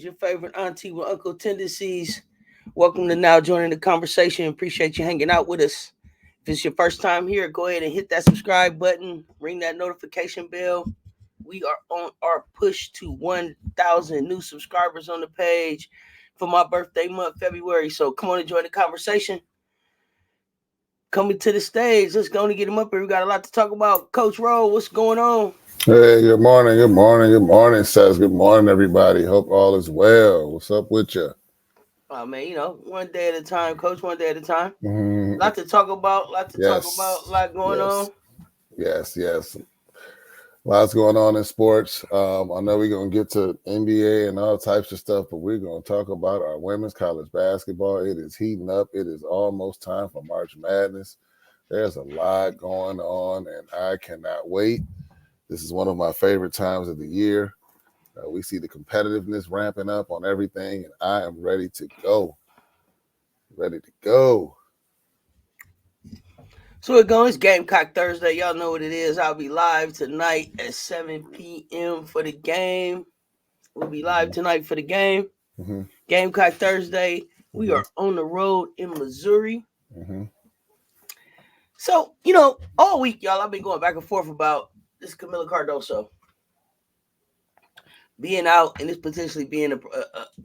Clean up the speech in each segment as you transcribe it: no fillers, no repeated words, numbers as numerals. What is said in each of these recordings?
your favorite auntie with uncle tendencies. Welcome to Now Joining the Conversation. Appreciate you hanging out with us. If it's your first time here, go ahead and hit that subscribe button, ring that notification bell. We are on our push to 1,000 new subscribers on the page for my birthday month, February. So come on and join the conversation. Coming to the stage, let's go and get him up here. We got a lot to talk about. Coach Ro, what's going on? Hey, good morning, Cess. Good morning, everybody. Hope all is well. What's up with you? Oh, man, one day at a time, Coach, one day at a time. Mm-hmm. Lot to talk about, a lot going on. Yes. Lots going on in sports. I know we're going to get to NBA and all types of stuff, but we're going to talk about our women's college basketball. It is heating up. It is almost time for March Madness. There's a lot going on, and I cannot wait. This is one of my favorite times of the year. We see the competitiveness ramping up on everything, and I am ready to go. So we're going. It's Gamecock Thursday. Y'all know what it is. I'll be live tonight at 7 p.m. for the game. We'll be live tonight for the game. Mm-hmm. Gamecock Thursday. We are on the road in Missouri. Mm-hmm. So, all week, y'all, I've been going back and forth about this Camila Cardoso being out and this potentially being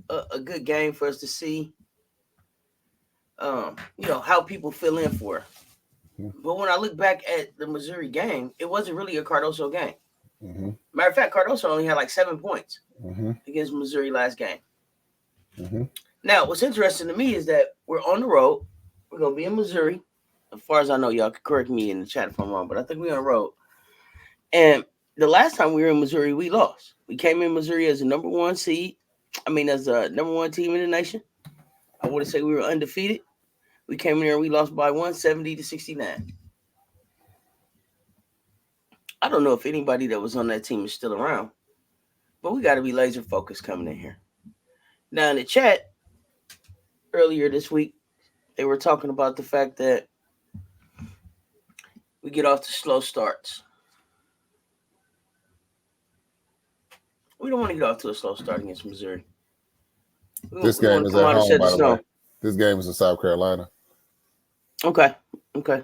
a good game for us to see, how people fill in for her. Mm-hmm. But when I look back at the Missouri game, it wasn't really a Cardoso game. Mm-hmm. Matter of fact, Cardoso only had like 7 points against Missouri last game. Mm-hmm. Now, what's interesting to me is that we're on the road. We're going to be in Missouri. As far as I know, y'all can correct me in the chat if I'm wrong, but I think we're on the road. And the last time we were in Missouri, we lost. We came in Missouri as a number one seed. As a number one team in the nation. I want to say we were undefeated. We came in there and we lost by 170-69. I don't know if anybody that was on that team is still around, but we got to be laser focused coming in here. Now, in the chat earlier this week, they were talking about the fact that we get off to slow starts. We don't want to get off to a slow start against Missouri. This game is at home, by the way. This game is in South Carolina. Okay.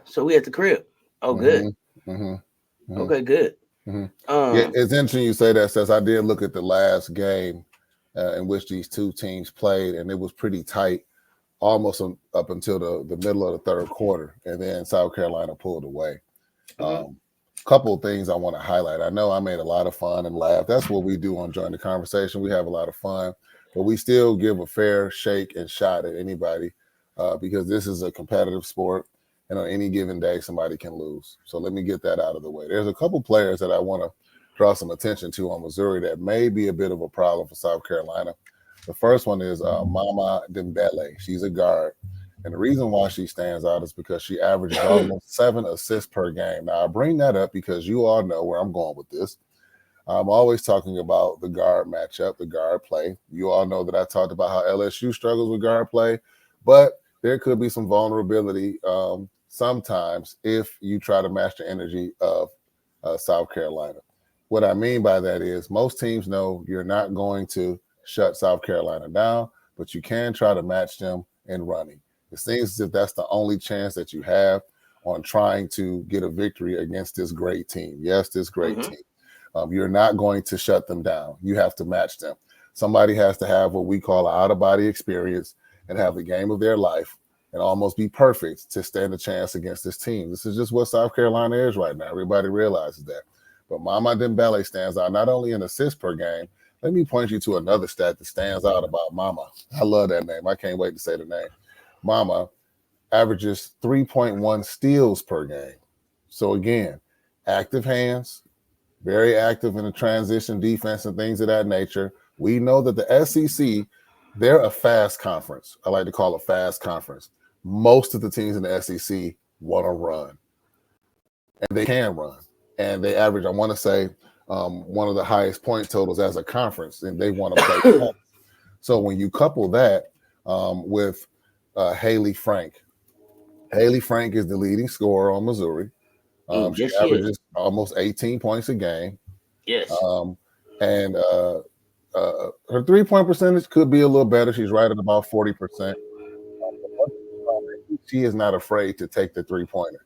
So we at the crib. Oh, good. Okay, good. It's interesting you say that, since I did look at the last game in which these two teams played, and it was pretty tight, almost up until the middle of the third quarter, and then South Carolina pulled away. Couple of things I want to highlight. I know I made a lot of fun and laugh. That's what we do on Join the Conversation. We have a lot of fun, but we still give a fair shake and shot at anybody because this is a competitive sport, and on any given day, somebody can lose. So let me get that out of the way. There's a couple players that I want to draw some attention to on Missouri that may be a bit of a problem for South Carolina. The first one is Mama Dembele. She's a guard. And the reason why she stands out is because she averages almost 7 assists per game. Now, I bring that up because you all know where I'm going with this. I'm always talking about the guard matchup, the guard play. You all know that I talked about how LSU struggles with guard play, but there could be some vulnerability sometimes if you try to match the energy of South Carolina. What I mean by that is most teams know you're not going to shut South Carolina down, but you can try to match them in running. It seems as if that's the only chance that you have on trying to get a victory against this great team. Yes, this great team. You're not going to shut them down. You have to match them. Somebody has to have what we call an out-of-body experience and have the game of their life and almost be perfect to stand a chance against this team. This is just what South Carolina is right now. Everybody realizes that. But Mama Dembele stands out not only in assists per game. Let me point you to another stat that stands out about Mama. I love that name. I can't wait to say the name. Mama averages 3.1 steals per game. So again, active hands, very active in the transition defense and things of that nature. We know that the SEC, they're a fast conference. I like to call it a fast conference. Most of the teams in the SEC want to run, and they can run. And they average, I want to say, one of the highest point totals as a conference, and they want to play points. So when you couple that with Haley Frank. Haley Frank is the leading scorer on Missouri. She averages almost 18 points a game. Yes. And her 3-point percentage could be a little better. She's right at about 40%. She is not afraid to take the 3-pointer,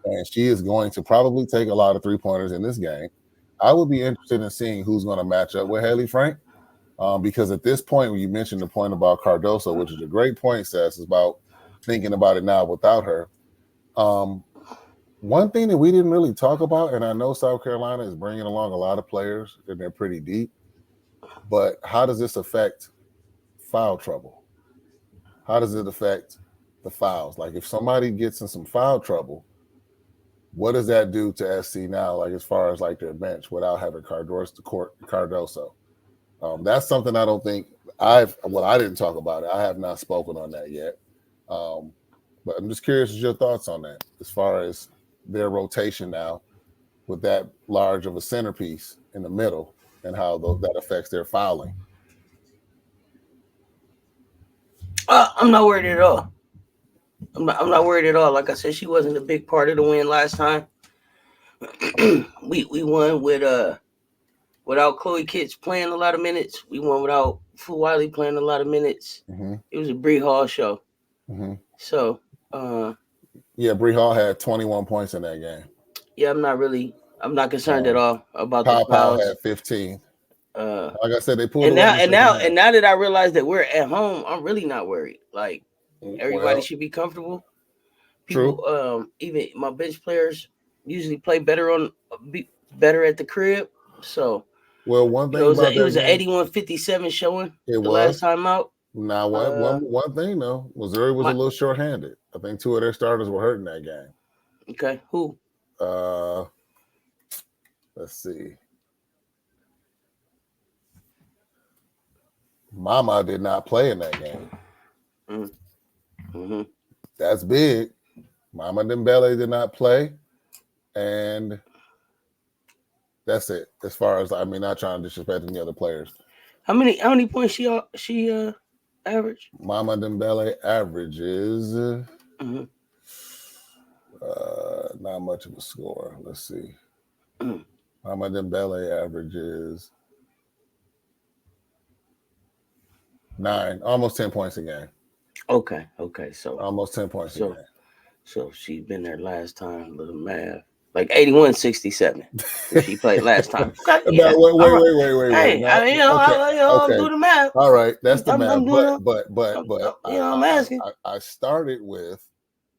and she is going to probably take a lot of 3-pointers in this game. I would be interested in seeing who's going to match up with Haley Frank, because at this point, when you mentioned the point about Cardoso, which is a great point, Cess, is about thinking about it now without her. One thing that we didn't really talk about, and I know South Carolina is bringing along a lot of players, and they're pretty deep, but how does this affect foul trouble? How does it affect the fouls? Like if somebody gets in some foul trouble, what does that do to SC now, like as far as like their bench without having Cardoso? That's something I don't think I didn't talk about it. I have not spoken on that yet. But I'm just curious your thoughts on that as far as their rotation now with that large of a centerpiece in the middle and how that affects their fouling. I'm not worried at all. I'm not worried at all. Like I said, she wasn't a big part of the win last time. we won without Chloe Kitts playing a lot of minutes. We won without Fu Wiley playing a lot of minutes. Mm-hmm. It was a Bree Hall show. Mm-hmm. So Bree Hall had 21 points in that game. Yeah, I'm not concerned at all about the fouls. Had 15. Like I said, they pulled now that I realize that we're at home, I'm really not worried. Like everybody should be comfortable. People, true. Even my bench players usually play better at the crib. So one thing it was an 81-57 showing last time out. Now one thing though, Missouri was a little shorthanded. I think 2 of their starters were hurt in that game. Okay, who? Let's see. Mama did not play in that game. Mm-hmm. That's big. Mama Dembele did not play, and that's it. As far as not trying to disrespect any other players. How many points she averaged? Mama Dembele averages not much of a score. Let's see. Mama Dembele averages 9, almost 10 points a game. Okay. So almost 10 points a game. So she's been there last time. Little math, like 81-67. She played last time. Wait. Hey, I'll do the math. All right, that's the math. But I'm asking. I started with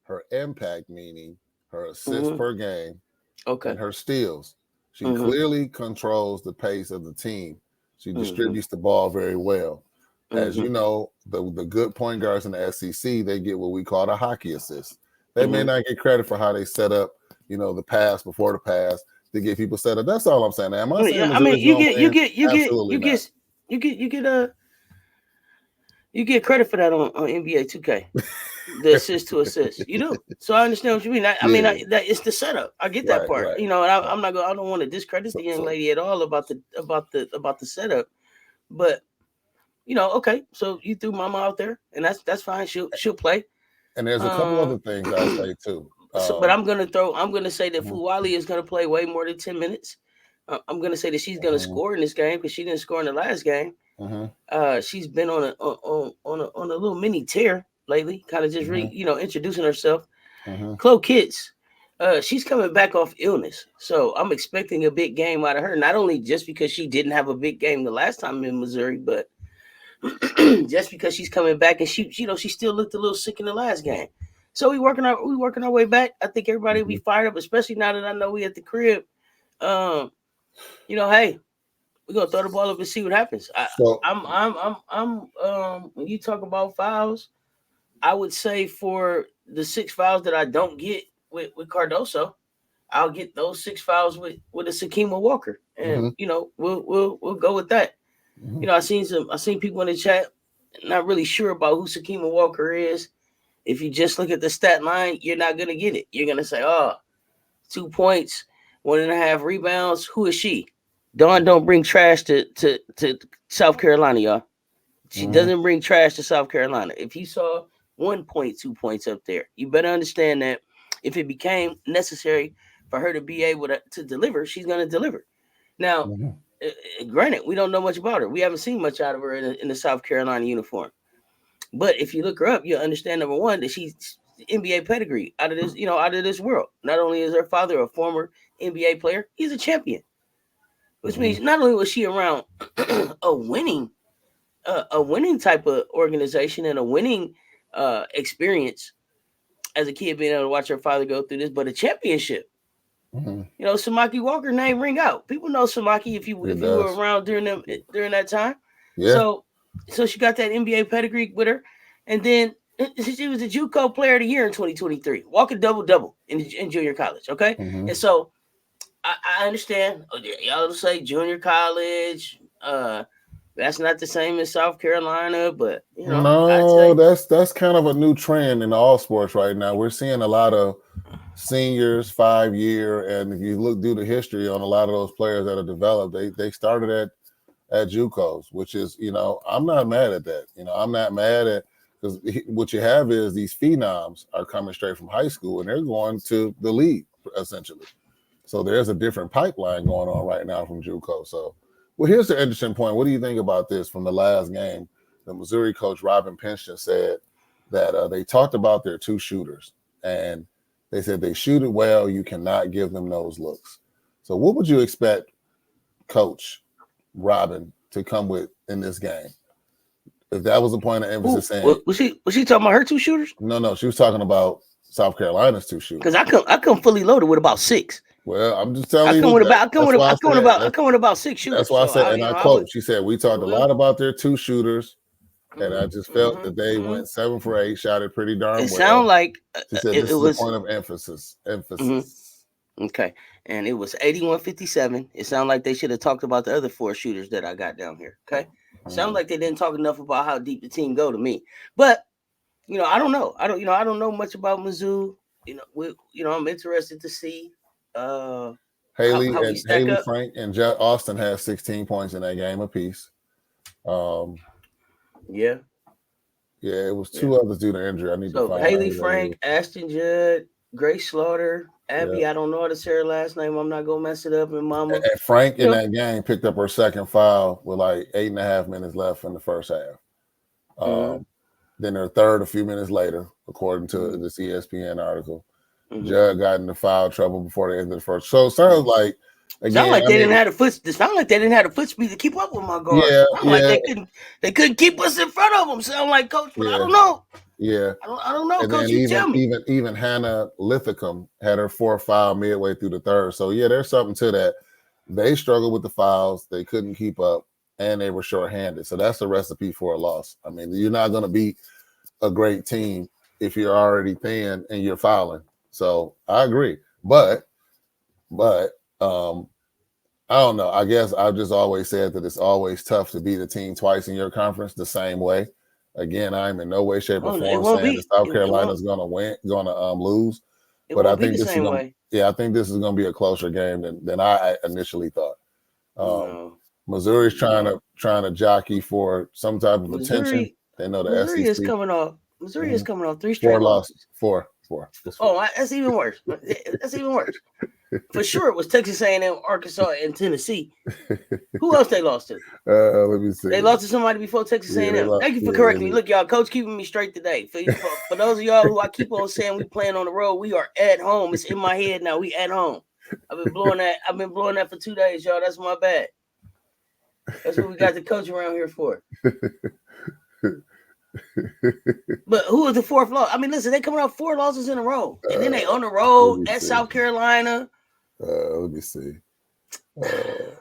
her impact, meaning her assists per game, and her steals. She clearly controls the pace of the team. She distributes the ball very well. As you know, the good point guards in the SEC, they get what we call the hockey assist. They may not get credit for how they set up, the pass before the pass to get people set up. That's all I'm saying. Am I saying you get credit for that on NBA 2K. The assist to assist, you do. So I understand what you mean. That it's the setup. I get that part. Right. And I don't want to discredit the young lady at all about the setup, but okay. So you threw Mama out there, and that's fine. She'll play. And there's a couple other things I'll say too. But I'm gonna say that Fu Wiley is gonna play way more than 10 minutes. I'm gonna say that she's gonna score in this game because she didn't score in the last game. She's been on a little mini tear lately, kind of just introducing herself. Chloe Kitts, she's coming back off illness, so I'm expecting a big game out of her. Not only just because she didn't have a big game the last time in Missouri, but just because she's coming back and she still looked a little sick in the last game. So we working our way back. I think everybody will be fired up, especially now that I know we at the crib. Hey, we're gonna throw the ball up and see what happens. When you talk about fouls, I would say for the 6 fouls that I don't get with Cardoso, I'll get those 6 fouls with a Sakima Walker, and we'll go with that. I seen people in the chat not really sure about who Sakima Walker is. If you just look at the stat line, you're not gonna get it. You're gonna say, 2 points, 1.5 rebounds. Who is she? Dawn don't bring trash to South Carolina, y'all. She doesn't bring trash to South Carolina. If you saw 1 point, 2 points up there, you better understand that if it became necessary for her to be able to deliver, she's gonna deliver. Now, Granted, we don't know much about her. We haven't seen much out of her in the South Carolina uniform. But if you look her up, you'll understand, number one, that she's NBA pedigree out of this world. Not only is her father a former NBA player, he's a champion. Which means not only was she around a winning type of organization and a winning experience as a kid, being able to watch her father go through this, but a championship. Samaki Walker name ring out. People know Samaki if you were around during that time. Yeah. So she got that NBA pedigree with her, and then she was a JUCO Player of the Year in 2023, walking double in junior college. Okay, and so I understand. Y'all say junior college. That's not the same as South Carolina, but no, that's kind of a new trend in all sports right now. We're seeing a lot of seniors, 5-year, and if you look through the history on a lot of those players that are developed, they started at JUCOs, which is, I'm not mad at that. I'm not mad at, because what you have is these phenoms are coming straight from high school and they're going to the league essentially. So there's a different pipeline going on right now from JUCO. So, well, here's the interesting point. What do you think about this from the last game? The Missouri coach, Robin Pinchton, said that they talked about their 2 shooters, and they said they shoot it well. You cannot give them those looks. So what would you expect Coach Robin to come with in this game? If that was a point of emphasis, was she talking about her 2 shooters? No, she was talking about South Carolina's 2 shooters. Because I come fully loaded with about 6. Well, I'm just telling you. I come with about 6 shooters. That's why I said, and I quote, she said, we talked a lot about their 2 shooters, and I just felt that they went 7 for 8, shot it pretty darn well. It sounded like she said this is a point of emphasis. Okay, and it was 81-57. It sounded like they should have talked about the other 4 shooters that I got down here. Okay, sounds like they didn't talk enough about how deep the team go to me. But I don't know. I don't know much about Mizzou. I'm interested to see. Haley Frank and Austin had 16 points in that game apiece. Yeah, it was 2 others due to injury. I need to find Haley Frank, Ashton Judd, Grace Slaughter, Abby. I don't know how to say her last name. I'm not gonna mess it up. And Mama. And Frank in that game picked up her 2nd foul with like 8.5 minutes left in the first half. Then her 3rd a few minutes later, according to this ESPN article. Judd got into foul trouble before the end of the first. So it sounds like they didn't have the foot speed to keep up with my guard. Like they couldn't keep us in front of them. Sound like, Coach, but I don't know. Yeah, I don't know, and Coach. Then even Hannah Lithicum had her 4th foul midway through the 3rd. So there's something to that. They struggled with the fouls. They couldn't keep up, and they were shorthanded. So that's the recipe for a loss. I mean, you're not going to beat a great team if you're already thin and you're fouling. So I agree, but I don't know. I guess I've just always said that it's always tough to beat a team twice in your conference the same way. Again, I'm in no way, shape, or form saying that South Carolina's going to lose. But I think this is I think this is going to be a closer game than I initially thought. Missouri's trying to jockey for some type of attention. They know the Missouri SEC is coming off. Missouri is coming off 3 straight losses. 4. Oh, that's even worse. That's even worse. For sure, it was Texas A&M, Arkansas, and Tennessee. Who else they lost to? Let me see. They lost to somebody before Texas A&M. Thank you for correcting me. Look, y'all, Coach keeping me straight today. For those of y'all who I keep on saying we playing on the road, we are at home. It's in my head now. We at home. I've been blowing that for 2 days, y'all. That's my bad. That's what we got the coach around here for. But who was the 4th loss? I mean, listen, they coming off 4 losses in a row, and then they on the road at South Carolina. Let me see. It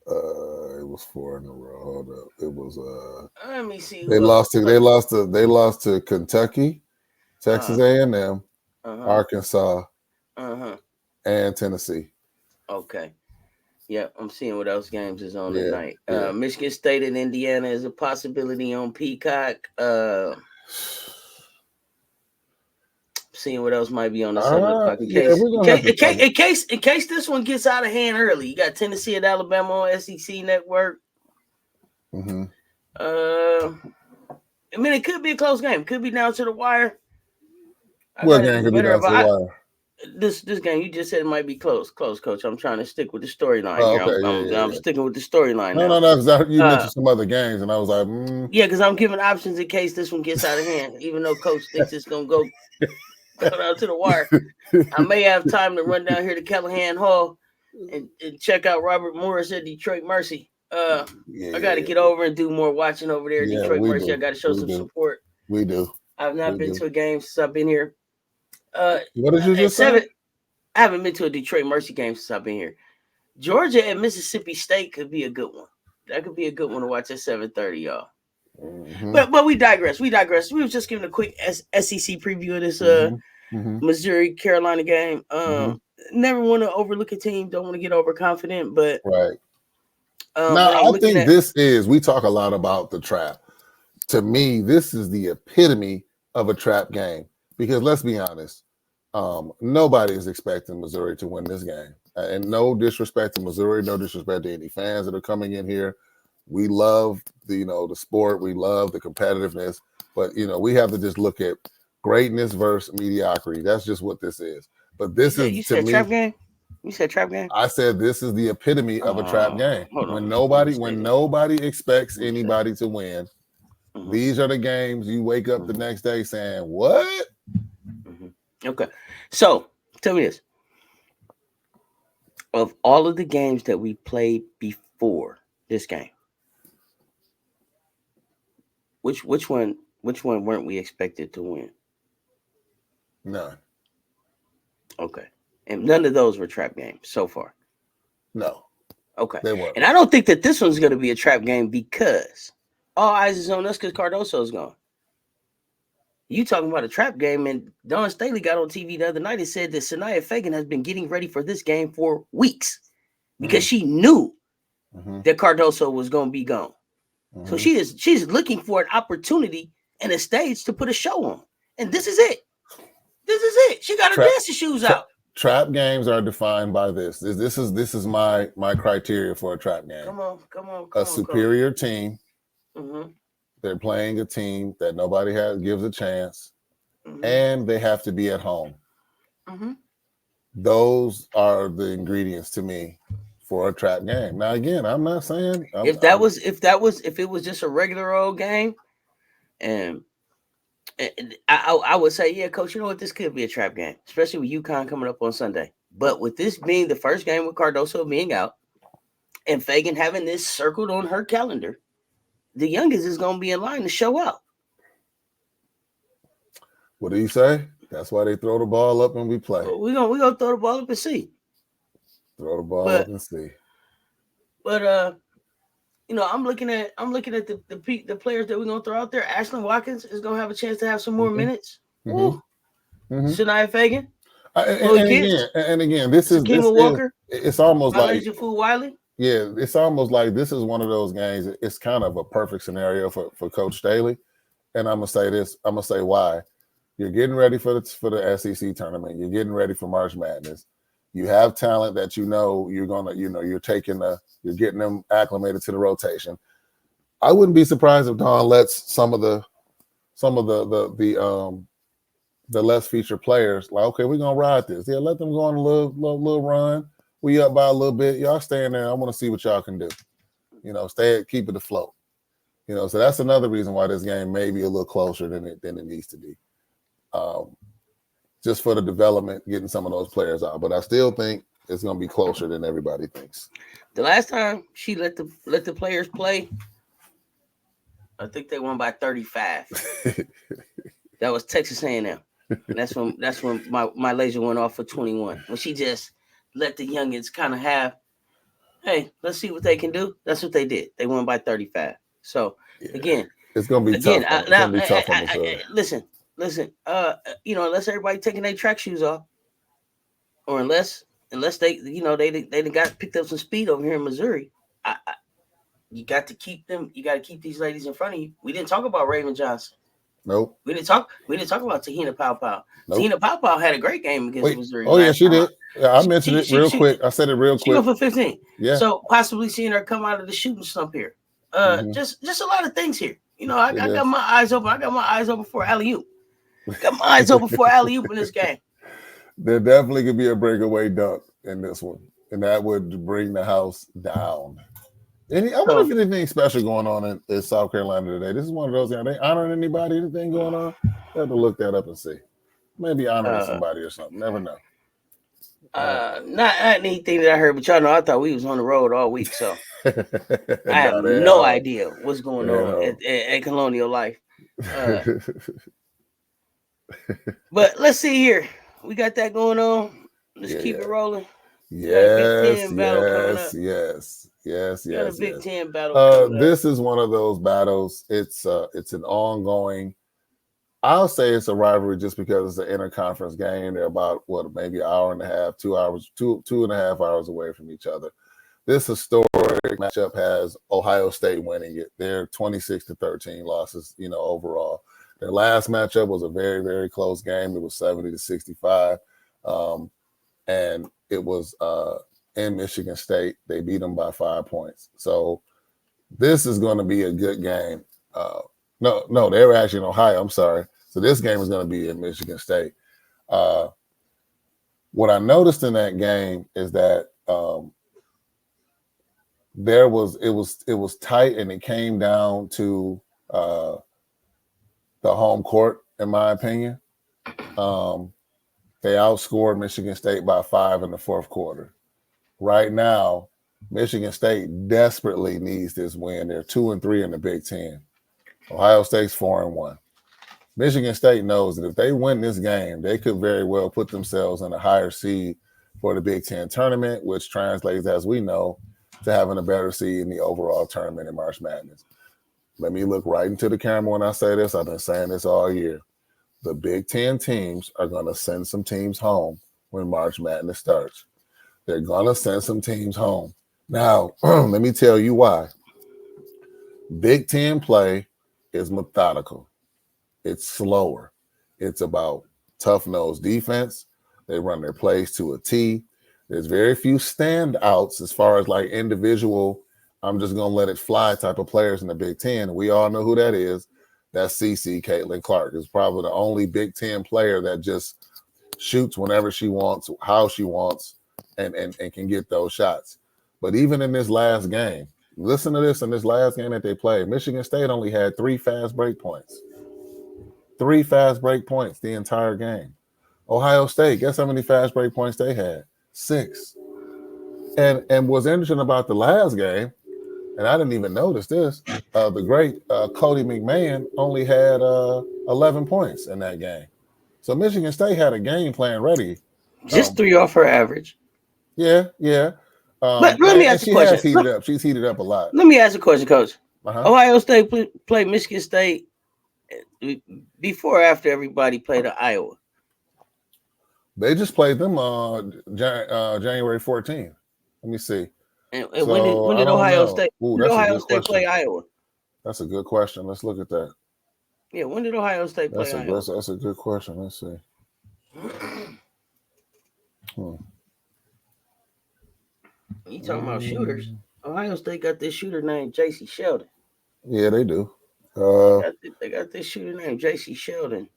was 4 in a row. Hold up. It was let me see. They lost to Kentucky, Texas A&M, Arkansas, and Tennessee. Okay. Yeah, I'm seeing what else games is on tonight. Michigan State and Indiana is a possibility on Peacock. Seeing what else might be on the 7 o'clock. In case this one gets out of hand early, you got Tennessee and Alabama on SEC Network. I mean, it could be a close game. Could be down to the wire. What game could be down to the wire? This game, you just said it might be close, Coach. I'm trying to stick with the storyline Oh, here. okay. I'm sticking with the storyline now. No, because you mentioned some other games, and I was like, yeah, because I'm giving options in case this one gets out of hand. Even though Coach thinks it's gonna go down to the wire, I may have time to run down here to Callahan Hall and check out Robert Morris at Detroit Mercy. I got to get over and do more watching over there at Detroit Mercy. I got to show some support. We do. I've not been to a game since I've been here. What did you just say? I haven't been to a Detroit Mercy game since I've been here. Georgia and Mississippi State could be a good one. That could be a good one to watch at 7:30, y'all. But we digress. We was just giving a quick SEC preview of this Missouri Carolina game. Never want to overlook a team. Don't want to get overconfident, but right. Now I think we talk a lot about the trap. To me, this is the epitome of a trap game because let's be honest, nobody is expecting Missouri to win this game. And no disrespect to Missouri, no disrespect to any fans that are coming in here. We love the sport, we love the competitiveness, but we have to just look at greatness versus mediocrity. That's just what this is. But this is you said trap game. You said trap game. I said this is the epitome of a trap game. When nobody expects anybody to win, these are the games you wake up the next day saying, "What?" Okay, so tell me this: of all of the games that we played before this game, which one weren't we expected to win? None. Okay. And none of those were trap games so far. No. Okay. They weren't. And I don't think that this one's going to be a trap game because all eyes is on us because Cardoso's gone. You talking about a trap game, and Dawn Staley got on TV the other night and said that Sanaya Fagan has been getting ready for this game for weeks because she knew that Cardoso was going to be gone. So she's looking for an opportunity and a stage to put a show on. And this is it. She got her dancing shoes out. Trap games are defined by this. This is my criteria for a trap game. Come on. A superior team. They're playing a team that nobody gives a chance, and they have to be at home. Those are the ingredients to me for a trap game. Now, again, I'm not saying if it was just a regular old game, and I would say, yeah, Coach, you know what? This could be a trap game, especially with UConn coming up on Sunday. But with this being the first game with Cardoso being out and Fagan having this circled on her calendar, the youngest is going to be in line to show out. What do you say? That's why they throw the ball up when we play. We're gonna throw the ball up and see. Throw the ball up and see. But I'm looking at the players that we're gonna throw out there. Ashlyn Watkins is gonna have a chance to have some more minutes. Shania Fagan. And again, this is Walker. It's almost like Fool Wiley. Yeah, it's almost like this is one of those games. It's kind of a perfect scenario for Coach Staley. And I'm gonna say this. I'm gonna say why. You're getting ready for the SEC tournament. You're getting ready for March Madness. You have talent that you're getting them acclimated to the rotation. I wouldn't be surprised if Dawn lets some of the less featured players like, okay, we're gonna ride this. Yeah, let them go on a little run. We up by a little bit. Y'all stay in there. I want to see what y'all can do. Keep it afloat. So that's another reason why this game may be a little closer than it needs to be. Just for the development, getting some of those players out. But I still think it's going to be closer than everybody thinks. The last time she let the players play, I think they won by 35. That was Texas A&M. That's when my laser went off for 21. When she just let the youngins kind of have, hey, let's see what they can do. That's what they did. They won by 35. So again, it's going to be tough. Listen. Unless everybody taking their track shoes off, or unless they they got picked up some speed over here in Missouri, you got to keep them. You got to keep these ladies in front of you. We didn't talk about Raven Johnson. Nope. We didn't talk about Tahina Powell. Nope. Tahina Powell had a great game against Missouri. Oh yeah, she did. Yeah, I mentioned it real quick. I said it real quick. She went for 15. Yeah. So possibly seeing her come out of the shooting slump here. Just a lot of things here. I got my eyes open. I got my eyes open for alley-oop. Got my eyes open for alley-oop in this game. There definitely could be a breakaway dunk in this one, and that would bring the house down. I wonder if anything special going on in South Carolina today. This is one of those. Are they honoring anybody? Anything going on? I have to look that up and see. Maybe honoring somebody or something. Never know. Not anything that I heard, but y'all know I thought we was on the road all week, so I have no idea what's going on at Colonial Life. But let's see here. We got that going on. Let's keep it rolling. Yes. Big Ten battle. This is one of those battles. It's an ongoing. I'll say it's a rivalry just because it's an interconference game. They're about maybe an hour and a half, 2 hours, two and a half hours away from each other. This historic matchup has Ohio State winning it. They're 26-13 losses, overall. Their last matchup was a very, very close game. It was 70-65. And it was in Michigan State. They beat them by 5 points. So this is going to be a good game. No, they were actually in Ohio. I'm sorry. So this game is going to be in Michigan State. What I noticed in that game is that it was tight, and it came down to the home court, in my opinion. They outscored Michigan State by 5 in the fourth quarter. Right now, Michigan State desperately needs this win. They're 2-3 in the Big Ten. Ohio State's 4-1. Michigan State knows that if they win this game, they could very well put themselves in a higher seed for the Big Ten tournament, which translates, as we know, to having a better seed in the overall tournament in March Madness. Let me look right into the camera when I say this. I've been saying this all year. The Big Ten teams are going to send some teams home when March Madness starts. They're going to send some teams home. Now, let me tell you why. Big Ten play is methodical. It's slower. It's about tough-nosed defense. They run their plays to a T. There's very few standouts as far as like individual, I'm just going to let it fly type of players in the Big Ten. We all know who that is. That's Caitlin Clark. Is probably the only Big Ten player that just shoots whenever she wants, how she wants, and can get those shots. But even in this last game, listen to this, in this last game that they played, Michigan State only had 3 fast break points. 3 fast break points the entire game. Ohio State, guess how many fast break points they had? 6. And what's interesting about the last game, and I didn't even notice this, the great Cody McMahon only had 11 points in that game. So Michigan State had a game plan ready. Just 3 off her average. Yeah. But let me ask a question. She's heated up a lot. Let me ask a question, Coach. Ohio State played Michigan State before or after everybody played Iowa? They just played them January 14th. Let me see. And when did Ohio State? Ohio State play Iowa? That's a good question. Let's look at that. Yeah, when did Ohio State play Iowa? That's a good question. Let's see. You talking about shooters? Ohio State got this shooter named J.C. Sheldon. Yeah, they do. They got this shooter named J.C. Sheldon.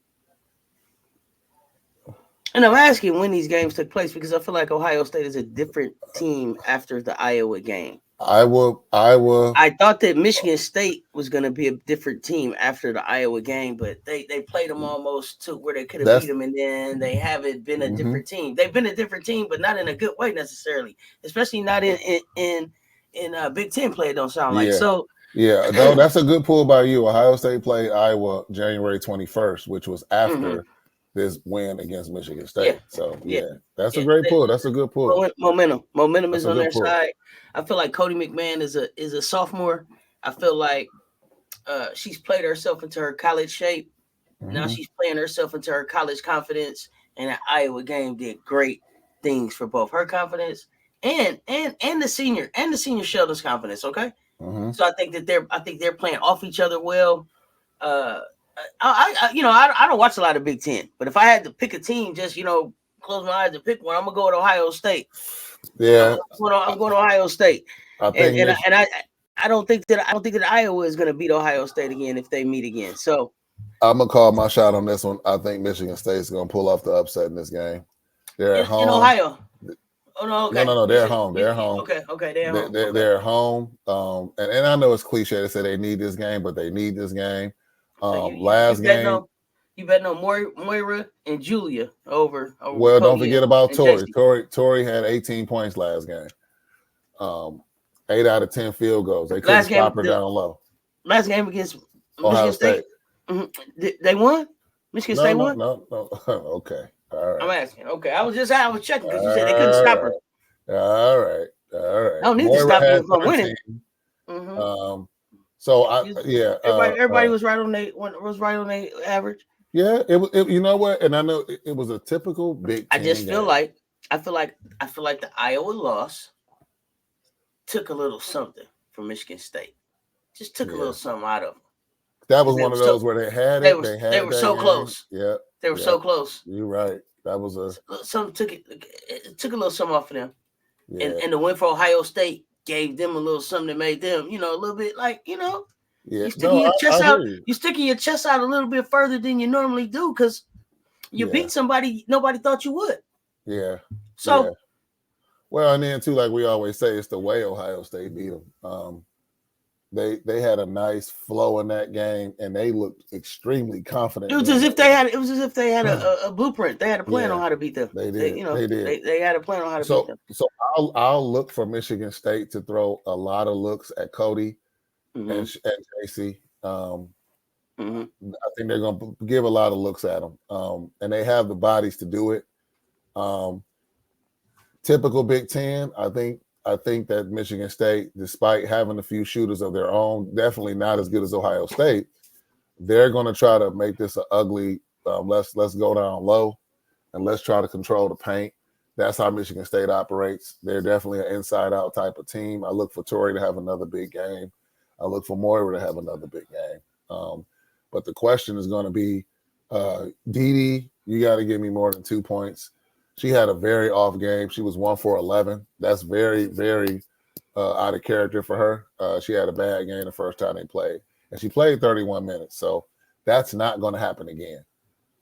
And I'm asking when these games took place because I feel like Ohio State is a different team after the Iowa game. Iowa. I thought that Michigan State was going to be a different team after the Iowa game, but they played them almost to where they could have beat them, and then they haven't been a different team. They've been a different team, but not in a good way necessarily, especially not in Big Ten play. It don't sound like so. Yeah, no, that's a good pull by you. Ohio State played Iowa January 21st, which was after this win against Michigan State. Yeah. So that's a great pull. That's a good pull. Momentum is on their side. I feel like Cody McMahon is a sophomore. I feel like she's played herself into her college shape. Now she's playing herself into her college confidence. And the Iowa game did great things for both her confidence and the senior Sheldon's confidence. Okay. So I think they're playing off each other well. I don't watch a lot of Big Ten, but if I had to pick a team, just close my eyes and pick one, I'm gonna go with Ohio State. Yeah, I'm going to Ohio State. I don't think that Iowa is going to beat Ohio State again if they meet again. So I'm gonna call my shot on this one. I think Michigan State is gonna pull off the upset in this game. They're at home. In Ohio. Oh no, okay. No. They're home. They're home. Okay, they're home. They're home. And I know it's cliche to say they need this game, but they need this game. Last game. You bet no Moira and Julia over well, don't forget about Tori. JC. Tori had 18 points last game. 8 out of 10 field goals. They couldn't stop her down low. Last game against Ohio State. Mm-hmm. They won? Michigan State won? No. Okay. All right. I'm asking. Okay. I was checking because you said they couldn't stop her. All right. I don't need to stop you from winning. Mm-hmm. Everybody was right on their average. Yeah, it was. You know what? And I know it was a typical Big Ten I just feel game. I feel like the Iowa loss took a little something from Michigan State. Just took a little something out of them. That was one of those where they had it. They were so close. Yeah, they were so close. You're right. That was it took a little something off of them. Yeah. And the win for Ohio State gave them a little something that made them, a little bit like, Yeah. You're sticking your chest out. You're sticking your chest out a little bit further than you normally do because you beat somebody nobody thought you would. Yeah. So. Yeah. Well, and then too, like we always say, it's the way Ohio State beat them. They had a nice flow in that game, and they looked extremely confident. It was as if they had a blueprint. They had a plan on how to beat them. They did. They did. They had a plan on how to beat them. So I'll look for Michigan State to throw a lot of looks at Cody and JC. I think they're going to give a lot of looks at them, and they have the bodies to do it. Typical Big Ten, I think that Michigan State, despite having a few shooters of their own, definitely not as good as Ohio State. They're going to try to make this an ugly. Let's go down low, and let's try to control the paint. That's how Michigan State operates. They're definitely an inside-out type of team. I look for Tori to have another big game. I look for Moira to have another big game. But the question is going to be, Dee, you got to give me more than 2 points. She had a very off game. She was 1 for 11. That's very, very out of character for her. She had a bad game the first time they played. And she played 31 minutes. So that's not going to happen again.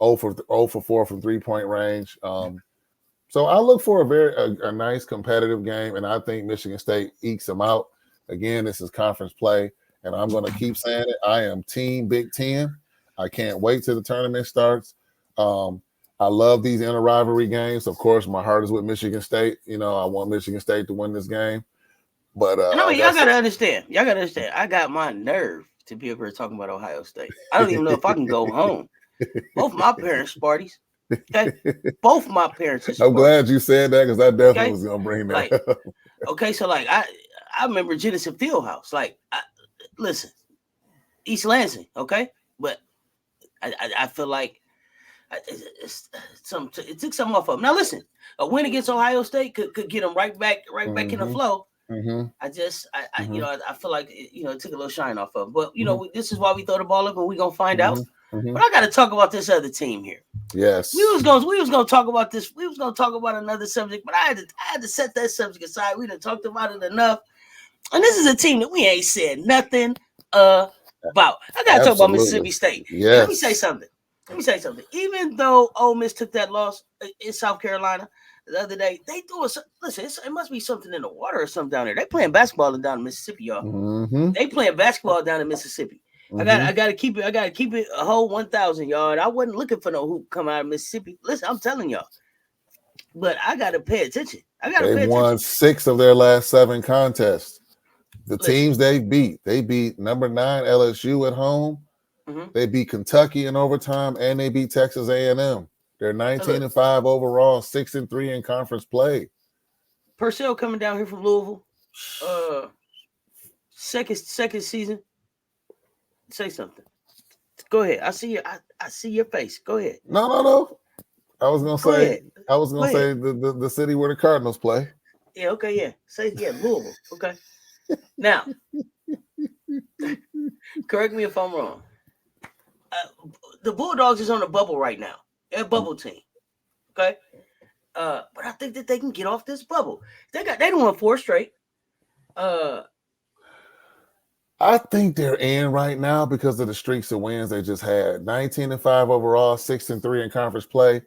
0 for 4 from three-point range. So I look for a nice competitive game, and I think Michigan State ekes them out. Again, this is conference play, and I'm going to keep saying it. I am Team Big Ten. I can't wait till the tournament starts. I love these inter-rivalry games. Of course, my heart is with Michigan State. I want Michigan State to win this game. But y'all got to understand. I got my nerve to be up here talking about Ohio State. I don't even know if I can go home. Both my parents Sparties. Okay, both my parents are Sparties. I'm glad you said that because I definitely was going to bring that up. Okay, so I remember Genesis Fieldhouse. Listen, East Lansing. Okay, but I feel like it took something off of them. Now listen, a win against Ohio State could get them right back in the flow. I feel like it took a little shine off of them. But this is why we throw the ball up, and we're gonna find out. But I got to talk about this other team here. Yes, we was gonna talk about this. We was gonna talk about another subject, but I had to set that subject aside. We done talked about it enough, and this is a team that we ain't said nothing about. I gotta talk about Mississippi State. Yes. Let me say something. Even though Ole Miss took that loss in South Carolina the other day, they threw us. Listen, it must be something in the water or something down there. They playing basketball down in Mississippi, y'all. They playing basketball down in Mississippi. I gotta keep it a whole 1,000, y'all. I wasn't looking for no hoop come out of Mississippi. Listen, I'm telling y'all. But I gotta pay attention. They won 6 of their last 7 contests. The teams they beat number 9 LSU at home. They beat Kentucky in overtime, and they beat Texas A&M. They're 19-5 overall, 6-3 in conference play. Purcell coming down here from Louisville, second season. Say something. Go ahead. I see your face. Go ahead. No. I was gonna say the city where the Cardinals play. Yeah. Okay. Yeah. Louisville. Okay. Now, correct me if I'm wrong. The Bulldogs is on a bubble right now. They're a bubble team. Okay. But I think that they can get off this bubble. They done won 4 straight. I think they're in right now because of the streaks of wins they just had. 19-5 overall, 6-3 in conference play.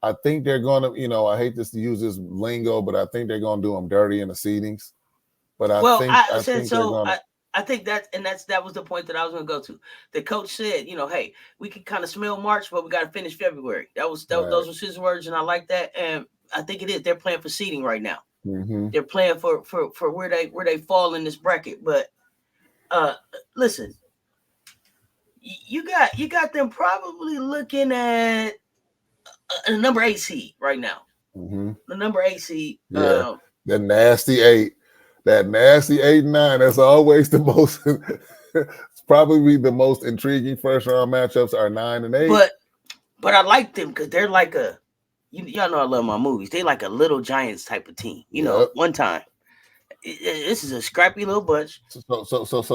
I think they're going to, you know, I hate to use this lingo, but I think they're going to do them dirty in the seedings. But I think they're going to. I think that was the point that I was going to go to. The coach said, you know, hey, we can kind of smell March, but we got to finish February. Those were his words, and I like that. And I think it is. They're playing for seeding right now. Mm-hmm. They're playing for where they fall in this bracket. But listen, you got them probably looking at a number 8 seed right now. Mm-hmm. The number 8 seed. Yeah, the nasty 8. That nasty 8 and 9. That's always the most. It's probably the most intriguing first round matchups are 9 and 8. But I like them because they're like y'all know I love my movies. They like a Little Giants type of team. You know, one time. This is a scrappy little bunch. So,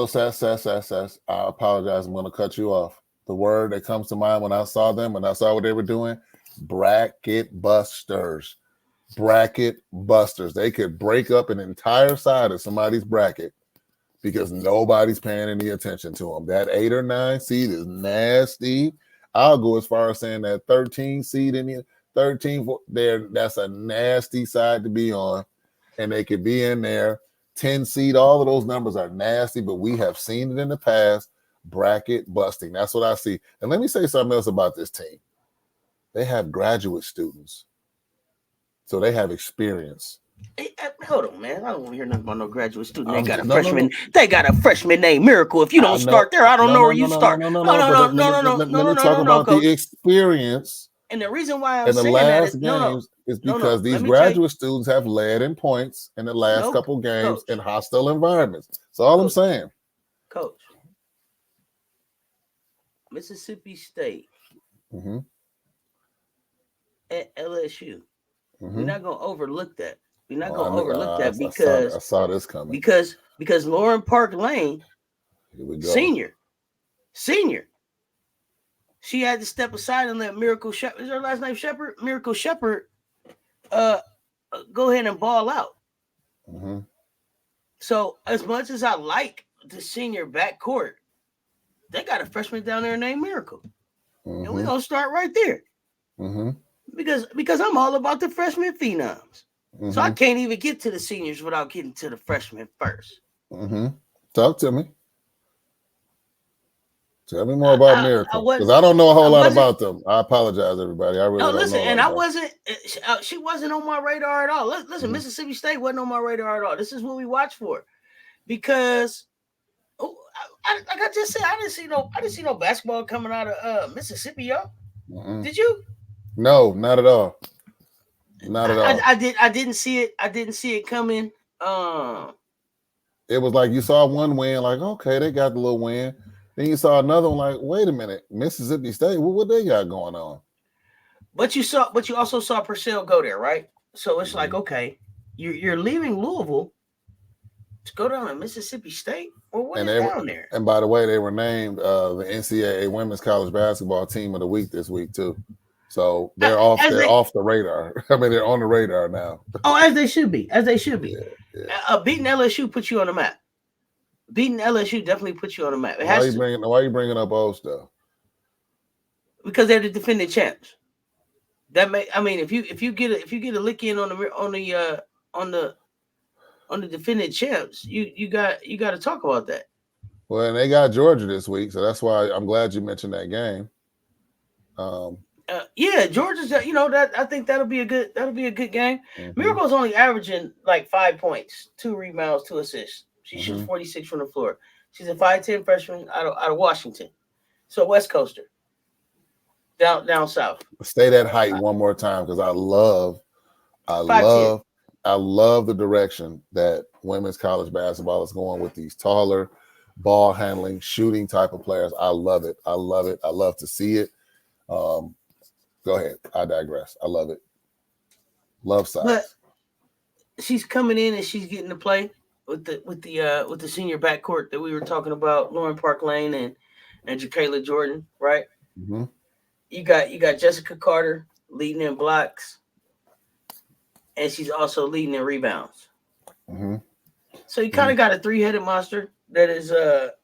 Cess. I apologize. I'm going to cut you off. The word that comes to mind when I saw them, when I saw what they were doing, bracket busters. Bracket busters. They could break up an entire side of somebody's bracket because nobody's paying any attention to them. That 8 or 9 seed is nasty. I'll go as far as saying that 13 seed in the 13 there. That's a nasty side to be on. And they could be in there. 10 seed, all of those numbers are nasty, but we have seen it in the past. Bracket busting. That's what I see. And let me say something else about this team. They have graduate students. So they have experience. Hey, hold on, man. I don't want to hear nothing about no graduate student. They got a freshman. They got a freshman named Miracle. If you don't start there, I don't know where you start. No. Let me talk about the experience. And the reason why I'm saying that is because these graduate students have led in points in the last couple games in hostile environments. That's all I'm saying. Coach, Mississippi State at LSU. We're not going to overlook that. We're not going to overlook that because I saw this coming. Because Lauren Park Lane, senior, she had to step aside and let Miracle Shepherd, is her last name Shepherd? Miracle Shepherd, go ahead and ball out. Mm-hmm. So as much as I like the senior backcourt, they got a freshman down there named Miracle, and we're gonna start right there. Because I'm all about the freshman phenoms. So I can't even get to the seniors without getting to the freshmen first. Talk to me. Tell me more about Miracle, because I don't know a whole lot about them. I apologize, everybody. I really don't listen, know. And I wasn't. She wasn't on my radar at all. Listen, Mississippi State wasn't on my radar at all. This is what we watch for, because, like I just said, I didn't see no basketball coming out of Mississippi, y'all. Did you? No, not at all. Not at all. I didn't see it. I didn't see it coming. It was like you saw one win, like, okay, they got the little win. Then you saw another one, like, wait a minute, Mississippi State, what they got going on? But you also saw Purcell go there, right? So it's like, okay, you're leaving Louisville to go down to Mississippi State. Well, what is down there? And by the way, they were named the NCAA Women's College Basketball Team of the Week this week too. So they're off the radar. I mean, they're on the radar now. Oh, as they should be. Yeah. Beating LSU puts you on the map. Beating LSU definitely puts you on the map. Why are you bringing up old stuff? Because they're the defending champs. If you get a lick in on the defending champs, you got to talk about that. Well, and they got Georgia this week, so that's why I'm glad you mentioned that game. Georgia's. That I think that'll be a good game. Miracle's only averaging like 5 points, 2 rebounds, 2 assists. She shoots 46 from the floor. She's a 5'10" freshman out of Washington, so West Coaster, down south. Stay that height one more time, because I love the direction that women's college basketball is going with these taller, ball handling, shooting type of players. I love it. I love to see it. Go ahead. I digress. I love it. Love size. But she's coming in and she's getting to play with the senior backcourt that we were talking about, Lauren Park Lane and Jacayla Jordan, right? You got Jessica Carter leading in blocks, and she's also leading in rebounds. So you kind of got a 3-headed monster that is that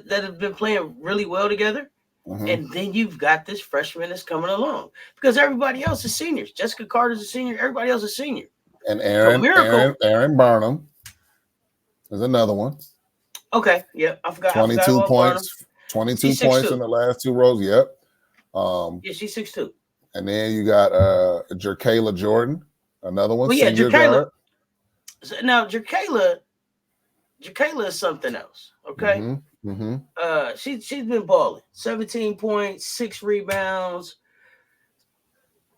have been playing really well together. And then you've got this freshman that's coming along because everybody else is seniors. Jessica Carter's a senior. Everybody else is senior. And Aaron Burnham is another one. Okay, yeah, I forgot. 22 points. 22 points in the last 2 rows. Yep. Yeah, she's 6'2". And then you got Jerkayla Jordan, another one. Well, yeah, senior guard. So now Jerkayla is something else. Okay. She's been balling. 17 points, 6 rebounds,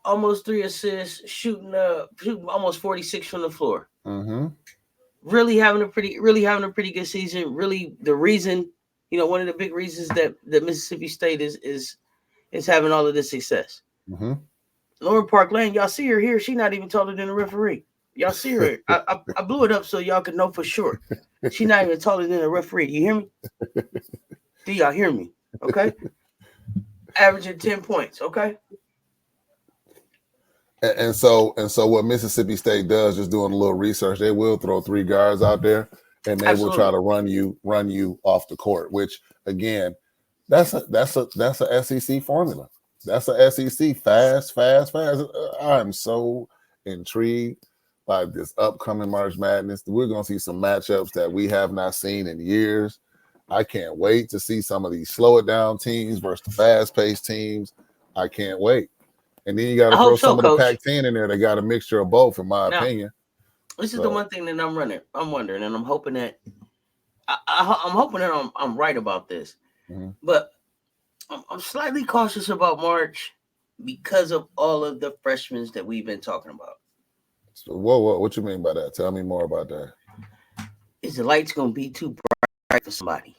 almost 3 assists, shooting almost 46 from the floor. Really having a pretty good season. Really, the reason, one of the big reasons that Mississippi State is having all of this success. Lauren Park Lane, y'all see her here. She's not even taller than the referee. Y'all see her. I blew it up so y'all can know for sure. She's not even taller than the referee. You hear me? Do y'all hear me? Okay. Averaging 10 points. Okay. And so what Mississippi State does, just doing a little research, they will throw 3 guards out there, and they will try to run you off the court. Which again, that's a SEC formula. That's a SEC fast. I'm so intrigued by this upcoming March Madness. We're going to see some matchups that we have not seen in years. I can't wait to see some of these slow it down teams versus the fast-paced teams. I can't wait. And then you got to throw some of the Pac-10 in there. They got a mixture of both, in my opinion. This is the one thing that I'm wondering, and I'm hoping that I'm right about this. But I'm slightly cautious about March because of all of the freshmen that we've been talking about. So, what you mean by that? Tell me more about that. Is the lights going to be too bright for somebody?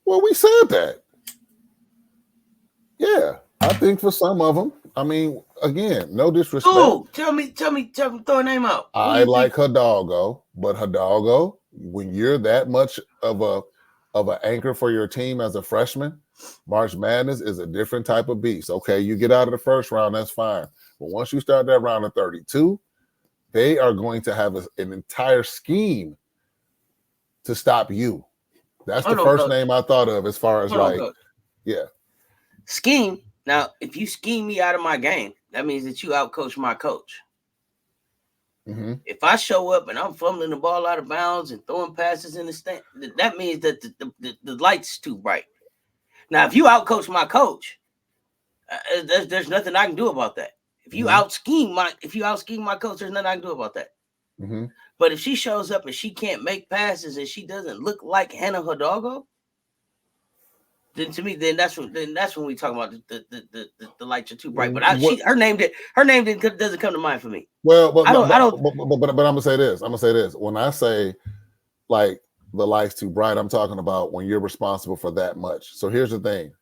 Well, we said that. Yeah, I think for some of them. I mean, again, no disrespect. Oh, tell me, throw a name out. I like Hidalgo, but Hidalgo, when you're that much of an anchor for your team as a freshman, March Madness is a different type of beast. Okay, you get out of the first round, that's fine. But once you start that round of 32, they are going to have an entire scheme to stop you. That's the first name I thought of as far as scheme. Now, if you scheme me out of my game, that means that you outcoach my coach. If I show up and I'm fumbling the ball out of bounds and throwing passes in the stand, that means that the light's too bright. Now, if you outcoach my coach, there's nothing I can do about that. If you out scheme my coach, there's nothing I can do about that. But if she shows up and she can't make passes and she doesn't look like Hannah Hidalgo, then to me, that's when we talk about the lights are too bright. But her name doesn't come to mind for me. Well, but I'm gonna say this. When I say like the lights too bright, I'm talking about when you're responsible for that much. So here's the thing.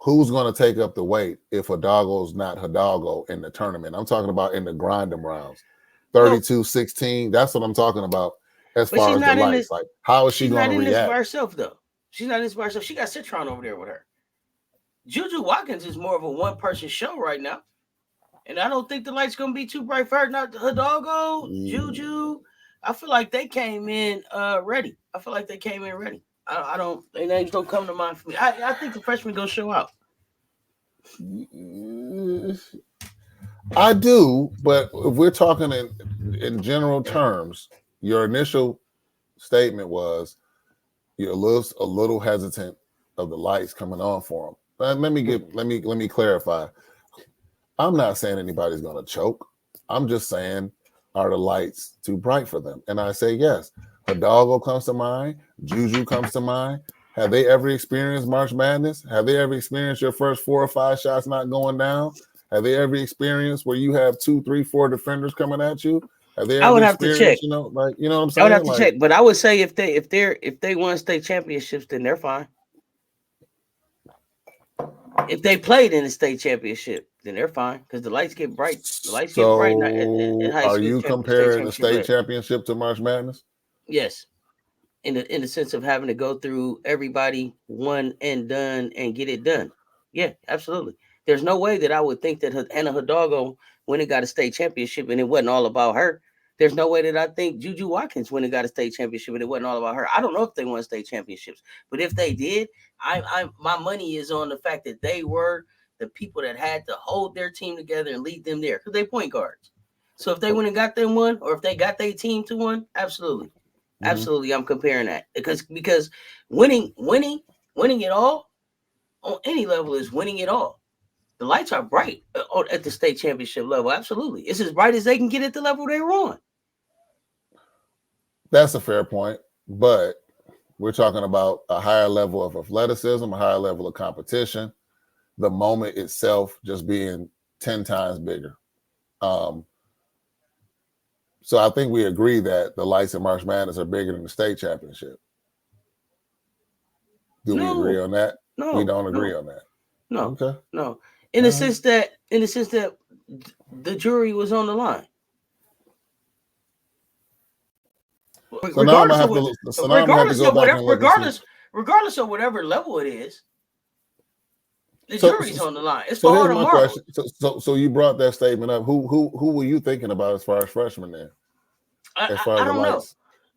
Who's going to take up the weight if Hidalgo's not Hidalgo in the tournament? I'm talking about in the grind 'em rounds. 32-16, that's what I'm talking about as far as the lights. Like, how is she going to react? She's not in this by herself, though. She's not in this by herself. She got Citron over there with her. Juju Watkins is more of a one-person show right now. And I don't think the light's going to be too bright for her. Not Hidalgo, Juju. I feel like they came in ready. I don't. Their names don't come to mind for me. I think the freshmen gonna show out. I do, but if we're talking in general terms, your initial statement was you're a little hesitant of the lights coming on for them. But let me clarify. I'm not saying anybody's gonna choke. I'm just saying, are the lights too bright for them? And I say yes. Hidalgo comes to mind. Juju comes to mind. Have they ever experienced March Madness? Have they ever experienced your first 4 or 5 shots not going down? Have they ever experienced where you have 2, 3, 4 defenders coming at you? Have they ever I would have to check. You know what I'm saying? I would have to check, but I would say if they won state championships, then they're fine. If they played in the state championship, then they're fine because the lights get bright. The lights get bright in high school. Are you comparing the state championship to March Madness? Yes, in the sense of having to go through everybody one and done and get it done. Yeah, absolutely. There's no way that I would think that Hannah Hidalgo, when it got a state championship and it wasn't all about her, There's no way that I think Juju Watkins went and got a state championship, and it wasn't all about her. I don't know if they won state championships, but if they did, my money is on the fact that they were the people that had to hold their team together and lead them there because they point guards. So if they went and got them one, or if they got their team to one, absolutely, absolutely, I'm comparing that because winning it all on any level is winning it all. The lights are bright at the state championship level. Absolutely. It's as bright as they can get at the level they were on. That's a fair point. But we're talking about a higher level of athleticism, a higher level of competition, the moment itself just being 10 times bigger. So I think we agree that the lights in March Madness are bigger than the state championship. Do we agree on that? No. We don't agree on that. No. Okay. No. In the sense that the jury was on the line. Regardless of whatever level it is, the jury's on the line. It's for all the marbles. So you brought that statement up. Who were you thinking about as far as freshmen then? I don't know.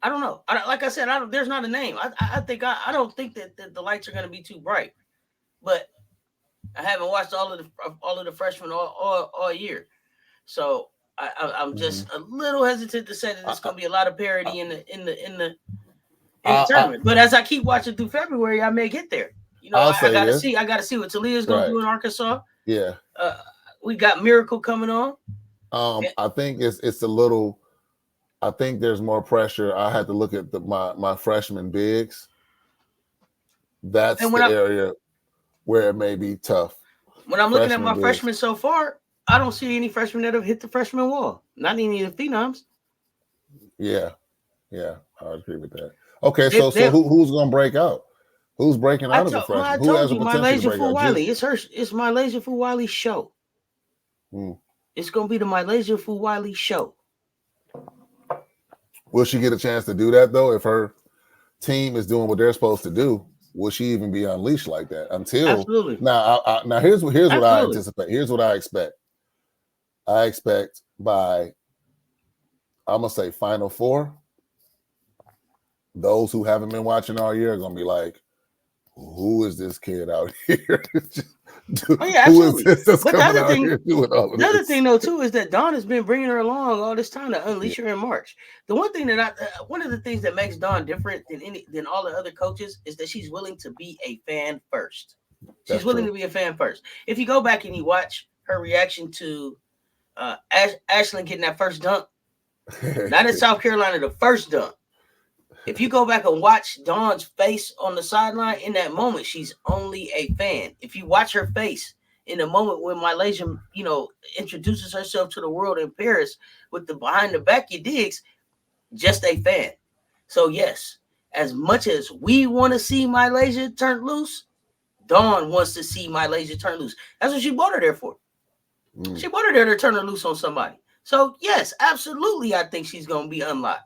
I don't know. Like I said, there's not a name. I don't think that the lights are going to be too bright, but I haven't watched all of the freshmen all year, so I'm just a little hesitant to say that there's going to be a lot of parity in the tournament. But as I keep watching through February, I may get there. You know, I gotta see what Talia's going to do in Arkansas. Yeah, we got Miracle coming on. I think it's a little. I think there's more pressure. I had to look at my freshman bigs. That's the area where it may be tough. When I'm looking at my freshmen so far, I don't see any freshmen that have hit the freshman wall. Not any of the phenoms. Yeah, I agree with that. Okay, so who's going to break out? Who's breaking out of the freshman? I told you, my Malaysia for Wiley. It's my Malaysia for Wiley show. It's going to be the Malaysia for Wiley show. Will she get a chance to do that though? If her team is doing what they're supposed to do, will she even be unleashed like that? Absolutely. Now, here's what I anticipate. Here's what I expect. I expect by, I'm gonna say Final Four. Those who haven't been watching all year are gonna be like, "Who is this kid out here?" Absolutely. But the other thing though too is that Dawn has been bringing her along all this time to unleash her in March. The one thing that one of the things that makes Dawn different than all the other coaches is that she's willing to be a fan first. She's willing to be a fan first. If you go back and you watch her reaction to Ashlyn getting that first dunk, not in South Carolina, the first dunk. If you go back and watch Dawn's face on the sideline in that moment, she's only a fan. If you watch her face in the moment when Malaysia, introduces herself to the world in Paris with the behind the back you digs, just a fan. So yes, as much as we want to see Malaysia turn loose, Dawn wants to see Malaysia turn loose. That's what she brought her there for. She brought her there to turn her loose on somebody. So yes, absolutely, I think she's gonna be unlocked.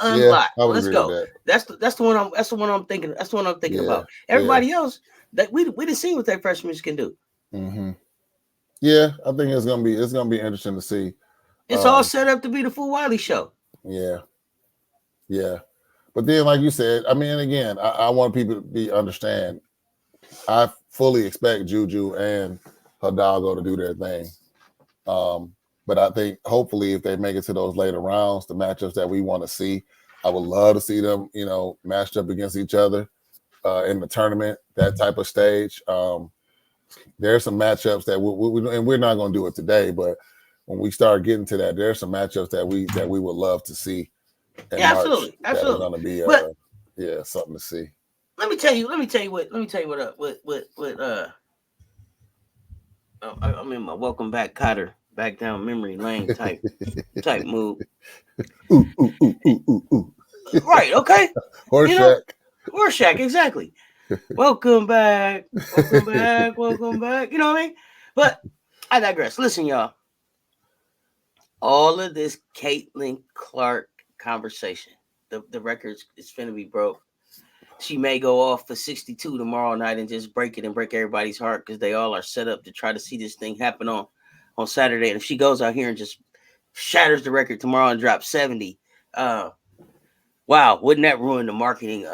Unlocked. Yeah, let's go. That's the one I'm thinking. That's the one I'm thinking about. Everybody else that we didn't see what their freshmen can do. Yeah, I think it's gonna be interesting to see. It's all set up to be the Full Wiley show. Yeah. But then, like you said, I mean, again, I want people to understand. I fully expect Juju and Hidalgo to do their thing. But I think hopefully if they make it to those later rounds, the matchups that we want to see, I would love to see them, matched up against each other in the tournament, that type of stage. There's some matchups that and we're not going to do it today, but when we start getting to that, there's some matchups that we would love to see. Absolutely. That are going to be something to see. Let me tell you what I'm in my welcome back Cotter, back down memory lane type mood. Ooh. Right, okay. Horseshack, exactly. Welcome back. Welcome back. You know what I mean? But I digress. Listen, y'all. All of this Caitlin Clark conversation, the records is finna be broke. She may go off for 62 tomorrow night and just break it and break everybody's heart because they all are set up to try to see this thing happen on Saturday. And if she goes out here and just shatters the record tomorrow and drops 70. Wow, wouldn't that ruin the marketing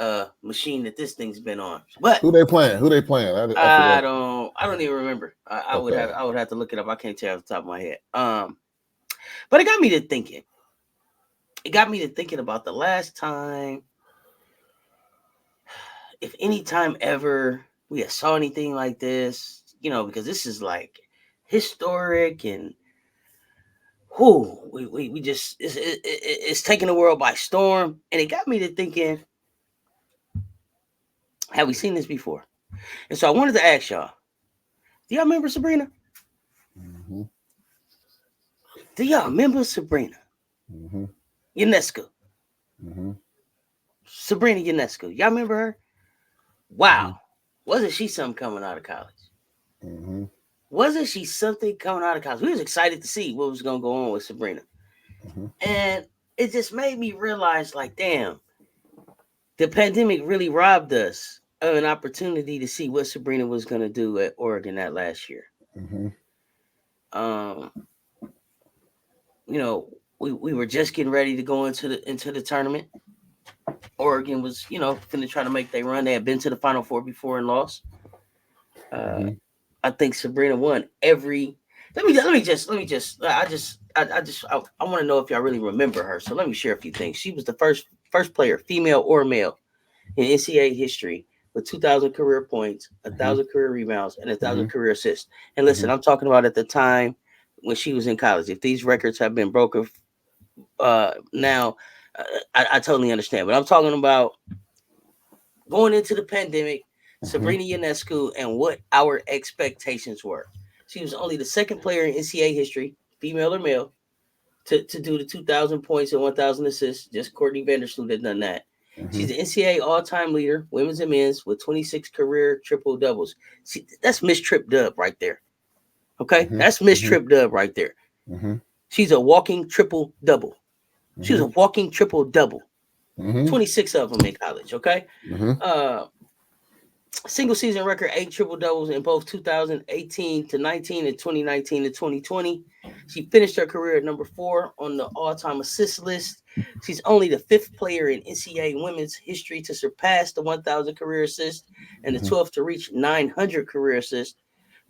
machine that this thing's been on? But who they playing? I don't even remember. I would have to look it up. I can't tell you off the top of my head. But it got me to thinking. It got me to thinking about the last time, if any time ever we had saw anything like this, because this is like historic and we just it's taking the world by storm. And it got me to thinking, have we seen this before? And so I wanted to ask y'all, do y'all remember Sabrina? Mm-hmm. Do y'all remember Sabrina Ionescu? Mm-hmm. Sabrina Ionescu. Y'all remember her? Wow. Wasn't she something coming out of college? Mm-hmm. Wasn't she something coming out of college? We was excited to see what was going to go on with Sabrina. Mm-hmm. And it just made me realize, like, damn, the pandemic really robbed us of an opportunity to see what Sabrina was going to do at Oregon that last year. Mm-hmm. We were just getting ready to go into the tournament. Oregon was, finna try to make their run. They had been to the Final Four before and lost. I think Sabrina won every. I want to know if y'all really remember her. So let me share a few things. She was the first player, female or male, in NCAA history with 2,000 career points, 1,000 career rebounds, and 1,000 career assists. And listen, I'm talking about at the time when she was in college. If these records have been broken now, I totally understand. But I'm talking about going into the pandemic, Sabrina Ionescu, and what our expectations were. She was only the second player in NCAA history, female or male, to do the 2,000 points and 1,000 assists. Just Courtney Vandersloot had done that. She's the NCAA all-time leader, women's and men's, with 26 career triple-doubles. See, that's Miss Trip Dub right there. Okay? That's Miss Trip Dub right there. She's a walking triple-double. She was a walking triple-double. 26 of them in college, okay? Single season record, 8 triple doubles in both 2018 to 19 and 2019 to 2020. She finished her career at number 4 on the all-time assist list. She's only the 5th player in NCAA women's history to surpass the 1,000 career assists and the 12th to reach 900 career assists.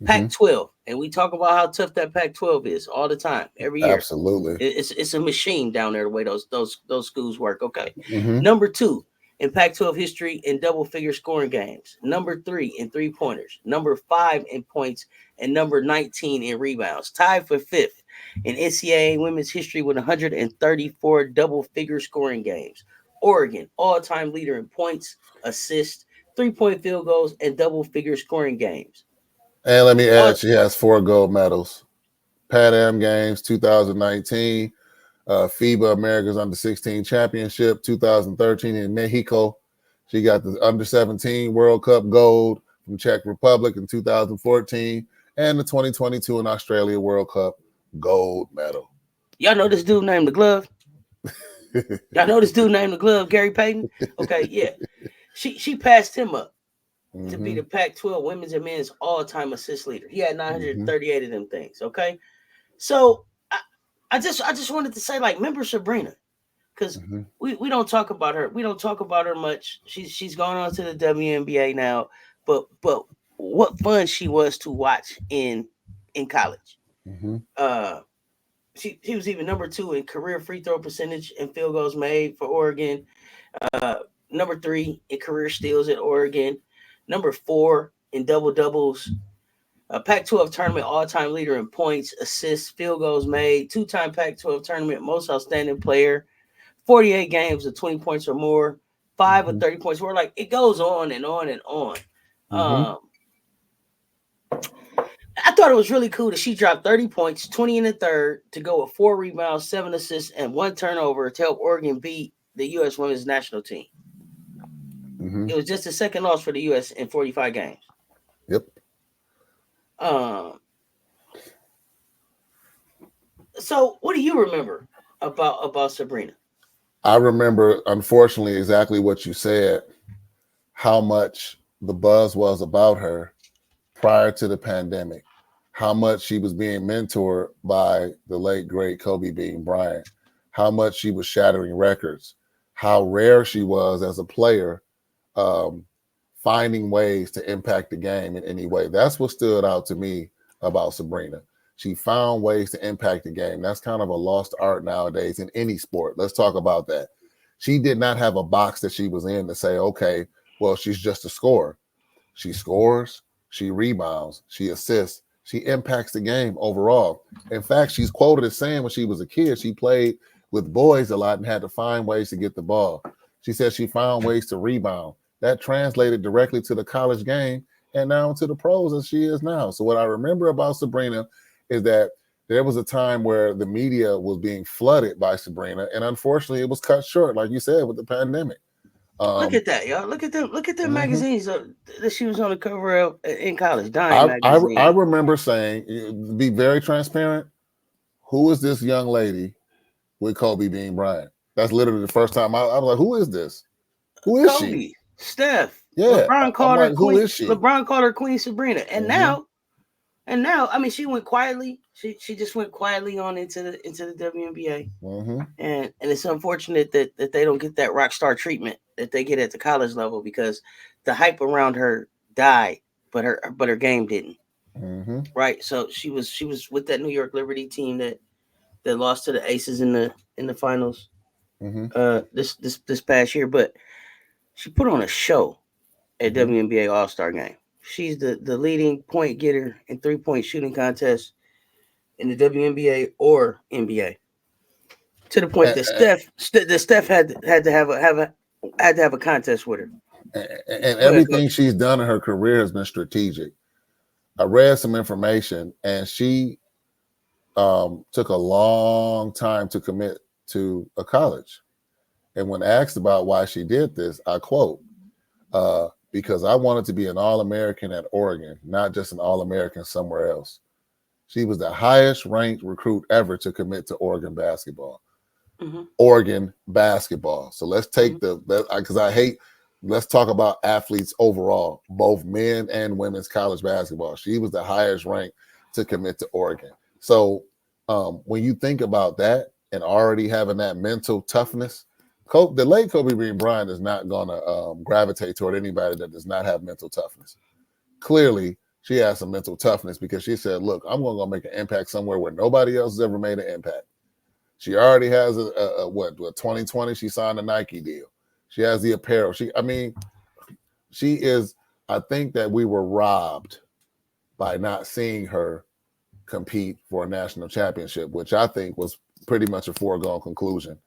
Pac-12, and we talk about how tough that Pac-12 is all the time, every year. Absolutely, it's a machine down there the way those schools work. Okay, number 2 in Pac-12 history in double-figure scoring games, number 3 in three-pointers, number 5 in points, and number 19 in rebounds. Tied for 5th in NCAA women's history with 134 double-figure scoring games. Oregon, all-time leader in points, assists, three-point field goals, and double-figure scoring games. And let me add, she has 4 gold medals. Pan Am Games 2019, FIBA America's Under-16 Championship 2013 in Mexico. She got the Under-17 World Cup gold from Czech Republic in 2014 and the 2022 in Australia World Cup gold medal. Y'all know this dude named the Glove? Y'all know this dude named the Glove, Gary Payton? Okay, yeah. She passed him up to be the Pac-12 women's and men's all-time assist leader. He had 938 of them things, okay? So I just wanted to say, like, remember Sabrina, because we don't talk about her. We don't talk about her much. She's gone on to the WNBA now, but what fun she was to watch in college. She was even number 2 in career free throw percentage and field goals made for Oregon. Number 3 in career steals at Oregon. Number 4 in double doubles. Pac-12 tournament all-time leader in points, assists, field goals made. 2-time Pac-12 tournament most outstanding player. 48 games of 20 points or more. 5 of 30 points more. Like, it goes on and on and on. I thought it was really cool that she dropped 30 points, 20 in the third, to go with 4 rebounds, 7 assists, and 1 turnover to help Oregon beat the U.S. women's national team. It was just the second loss for the U.S. in 45 games. Yep. So what do you remember about Sabrina? I remember, unfortunately, exactly what you said, how much the buzz was about her prior to the pandemic. how much she was being mentored by the late, great Kobe Bean Bryant, how much she was shattering records, how rare she was as a player, finding ways to impact the game in any way. That's what stood out to me about Sabrina. She found ways to impact the game. That's kind of a lost art nowadays in any sport. Let's talk about that. She did not have a box that she was in to say, okay, well, she's just a scorer. She scores, she rebounds, she assists, she impacts the game overall. In fact, she's quoted as saying when she was a kid, she played with boys a lot and had to find ways to get the ball. She said she found ways to rebound. That translated directly to the college game and now to the pros as she is now. So what I remember about Sabrina is that there was a time where the media was being flooded by Sabrina, and unfortunately it was cut short, like you said, with the pandemic. Look at that, y'all. Look at them. Look at them magazines that she was on the cover of in college. Dime magazine. I remember saying, to be very transparent, who is this young lady with Kobe Bean Bryant? That's literally the first time I was like, who is this? Who is Kobe, she? Steph. Yeah. LeBron called her Queen. Who is she? LeBron called her Queen Sabrina. And now, I mean, she went quietly. She just went quietly on into the WNBA. And it's unfortunate that they don't get that rock star treatment that they get at the college level, because the hype around her died, but her game didn't. Right. So she was with that New York Liberty team that lost to the Aces in the finals this past year, but she put on a show at WNBA All-Star Game. She's the leading point getter in 3-point shooting contest in the WNBA or NBA. To the point that Steph had to have a contest with her. And everything she's done in her career has been strategic. I read some information, and she took a long time to commit to a college. And when asked about why she did this, I quote, because I wanted to be an All-American at Oregon, not just an All-American somewhere else. She was the highest ranked recruit ever to commit to Oregon basketball. Oregon basketball. So let's take let's talk about athletes overall, both men and women's college basketball. She was the highest ranked to commit to Oregon. So when you think about that and already having that mental toughness, the late Kobe Bean Bryant is not going to gravitate toward anybody that does not have mental toughness. Clearly, she has some mental toughness, because she said, look, I'm going to go make an impact somewhere where nobody else has ever made an impact. She already has a 2020, she signed a Nike deal. She has the apparel. She is, I think that we were robbed by not seeing her compete for a national championship, which I think was pretty much a foregone conclusion.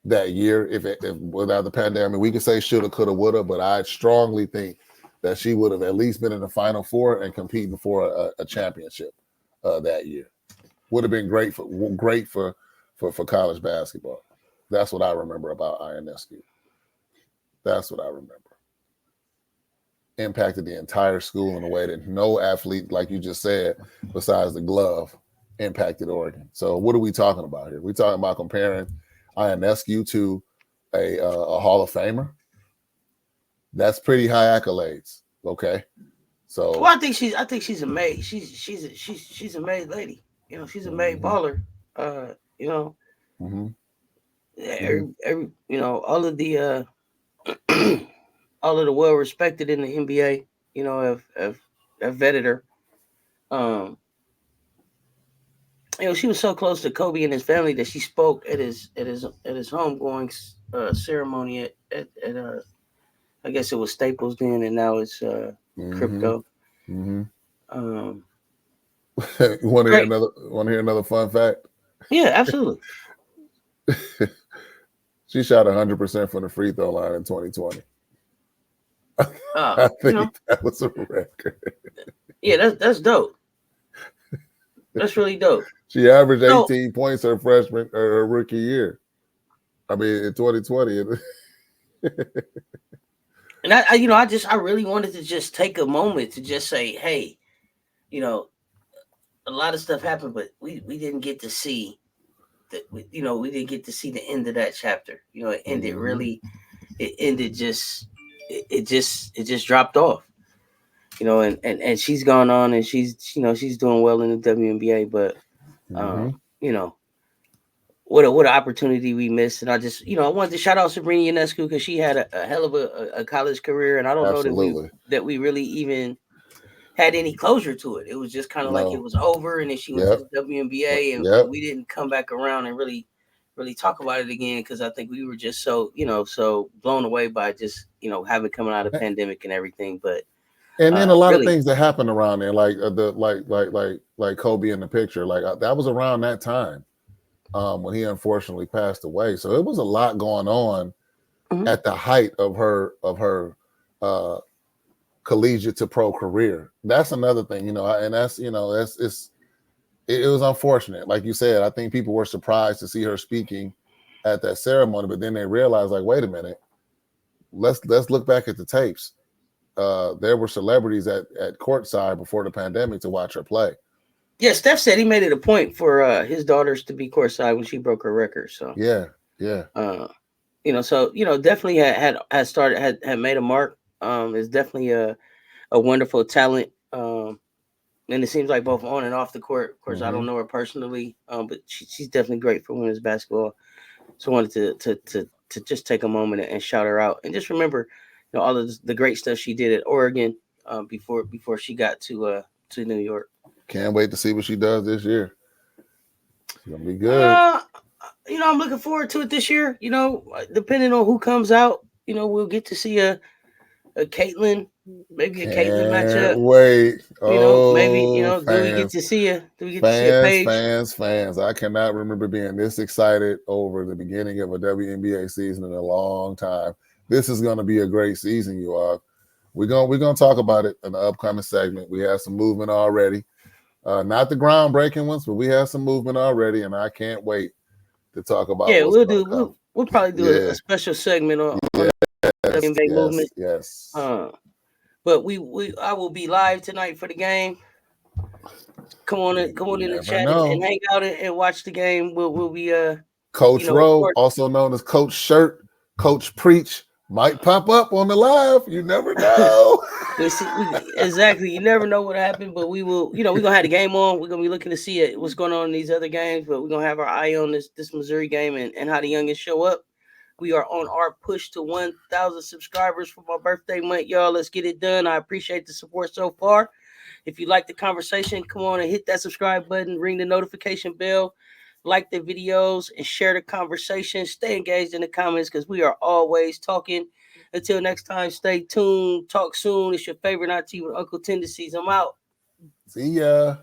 That year, if without the pandemic, we could say shoulda, coulda, woulda, but I strongly think that she would have at least been in the Final Four and competing for a championship that year. Would have been great for college basketball. That's what I remember about Ionescu. That's what I remember. Impacted the entire school in a way that no athlete, like you just said, besides the glove, impacted Oregon. So what are we talking about here? We're talking about comparing Ionescu to a Hall of Famer. That's pretty high accolades. Okay. So well, I think she's a made. She's a made lady. You know, she's a made baller. You know, every you know, all of the well respected in the NBA, you know, have vetted her. You know, she was so close to Kobe and his family that she spoke at his homegoing ceremony at I guess it was Staples then, and now it's Crypto. Want to hear another fun fact? Yeah, absolutely. She shot 100% from the free throw line in 2020. I think that was a record. Yeah, that's dope. That's really dope. She averaged 18 points her freshman or her rookie year. I mean, in 2020. And I really wanted to just take a moment to just say, hey, you know, a lot of stuff happened, but we didn't get to see that. We didn't get to see the end of that chapter. You know, it ended really. It ended just. It just dropped off. you know, and she's gone on and she's doing well in the WNBA, but you know, what an opportunity we missed. And I just, I wanted to shout out Sabrina Ionescu because she had a hell of a college career, and I don't know that we really even had any closure to it. It was just kind of like it was over, and then she went to the WNBA, and we didn't come back around and really talk about it again because I think we were just so blown away by just having coming out of the pandemic and everything. But and then a lot of things that happened around there, like like Kobe in the picture, like that was around that time when he unfortunately passed away. So it was a lot going on at the height of her collegiate to pro career. That's another thing, and that's it was unfortunate. Like you said, I think people were surprised to see her speaking at that ceremony, but then they realized, like, wait a minute, let's look back at the tapes. There were celebrities at courtside before the pandemic to watch her play. Yeah, Steph said he made it a point for his daughters to be courtside when she broke her record. So yeah. Definitely had made a mark. Is definitely a wonderful talent. And it seems like both on and off the court. Of course, I don't know her personally, but she's definitely great for women's basketball. So I wanted to just take a moment and shout her out, and just remember, all of the great stuff she did at Oregon before she got to New York. Can't wait to see what she does this year. It's gonna be good. I'm looking forward to it this year. Depending on who comes out, we'll get to see a Caitlin, maybe a Caitlin matchup. Wait, maybe do we get to see a Paige? Fans. I cannot remember being this excited over the beginning of a WNBA season in a long time. This is going to be a great season, you all. We're gonna talk about it in the upcoming segment. We have some movement already, not the groundbreaking ones, but we have some movement already, and I can't wait to talk about. Yeah, we'll probably do a special segment on WNBA movement. Yes. But I will be live tonight for the game. Come on in the chat and hang out and watch the game. We'll be Coach Ro, also known as Coach Shirt, Coach Preach, might pop up on the live. You never know. Exactly. You never know what happened, but we will, we're gonna have the game on. We're gonna be looking to see what's going on in these other games, but we're gonna have our eye on this Missouri game and how the youngins show up. We are on our push to 1,000 subscribers for my birthday month, y'all. Let's get it done. I appreciate the support so far. If you like the conversation, come on and hit that subscribe button, ring the notification bell, like the videos, and share the conversation. Stay engaged in the comments because we are always talking. Until next time, stay tuned. Talk soon. It's your favorite auntie with Uncle Tendencies. I'm out. See ya.